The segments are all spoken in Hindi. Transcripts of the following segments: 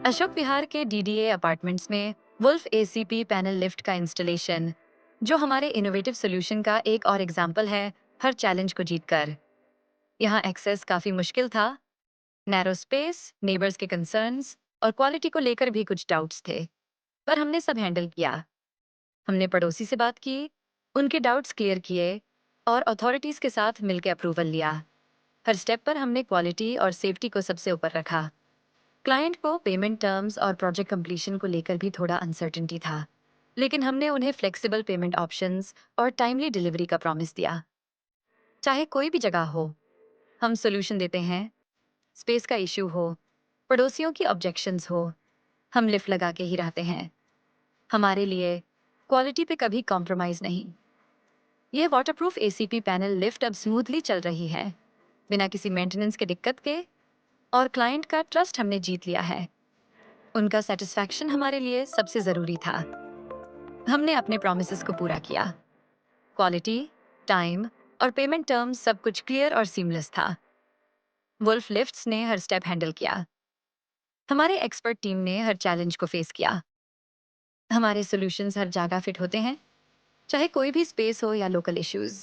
अशोक विहार के डीडीए अपार्टमेंट्स में वुल्फ एसीपी पैनल लिफ्ट का इंस्टॉलेशन, जो हमारे इनोवेटिव सॉल्यूशन का एक और एग्जाम्पल है, हर चैलेंज को जीतकर। यहाँ एक्सेस काफी मुश्किल था। नैरो स्पेस, नेबर्स के कंसर्न्स और क्वालिटी को लेकर भी कुछ डाउट्स थे, पर हमने सब हैंडल किया। हमने पड़ोसी से बात की, उनके डाउट्स क्लियर किए और अथॉरिटीज के साथ मिलकर अप्रूवल लिया। हर स्टेप पर हमने क्वालिटी और सेफ्टी को सबसे ऊपर रखा। क्लाइंट को पेमेंट टर्म्स और प्रोजेक्ट कंप्लीशन को लेकर भी थोड़ा अनसर्टेनिटी था, लेकिन हमने उन्हें फ्लेक्सिबल पेमेंट ऑप्शंस और टाइमली डिलीवरी का प्रॉमिस दिया। चाहे कोई भी जगह हो, हम सोल्यूशन देते हैं। स्पेस का इश्यू हो, पड़ोसियों की ऑब्जेक्शंस हो, हम लिफ्ट लगा के ही रहते हैं। हमारे लिए क्वालिटी पे कभी कॉम्प्रोमाइज नहीं। ये वाटरप्रूफ एसीपी पैनल लिफ्ट अब स्मूथली चल रही है, बिना किसी मेंटेनेंस के दिक्कत के, और क्लाइंट का ट्रस्ट हमने जीत लिया है। उनका सेटिस्फैक्शन हमारे लिए सबसे ज़रूरी था। हमने अपने प्रॉमिसेस को पूरा किया। क्वालिटी, टाइम और पेमेंट टर्म्स सब कुछ क्लियर और सीमलेस था। वुल्फ लिफ्ट्स ने हर स्टेप हैंडल किया। हमारे एक्सपर्ट टीम ने हर चैलेंज को फेस किया। हमारे सॉल्यूशंस हर जगह फिट होते हैं, चाहे कोई भी स्पेस हो या लोकल इश्यूज।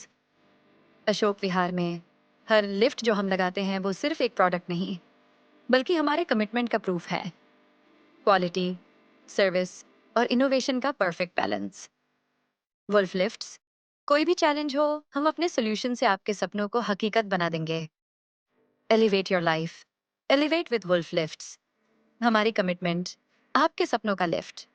अशोक विहार में हर लिफ्ट जो हम लगाते हैं वो सिर्फ एक प्रोडक्ट नहीं, बल्कि हमारे कमिटमेंट का प्रूफ है। क्वालिटी, सर्विस और इनोवेशन का परफेक्ट बैलेंस। वुल्फ लिफ्ट्स, कोई भी चैलेंज हो, हम अपने सोल्यूशन से आपके सपनों को हकीकत बना देंगे। Elevate your life, elevate with wolf lifts. हमारी कमिटमेंट, आपके सपनों का लिफ्ट।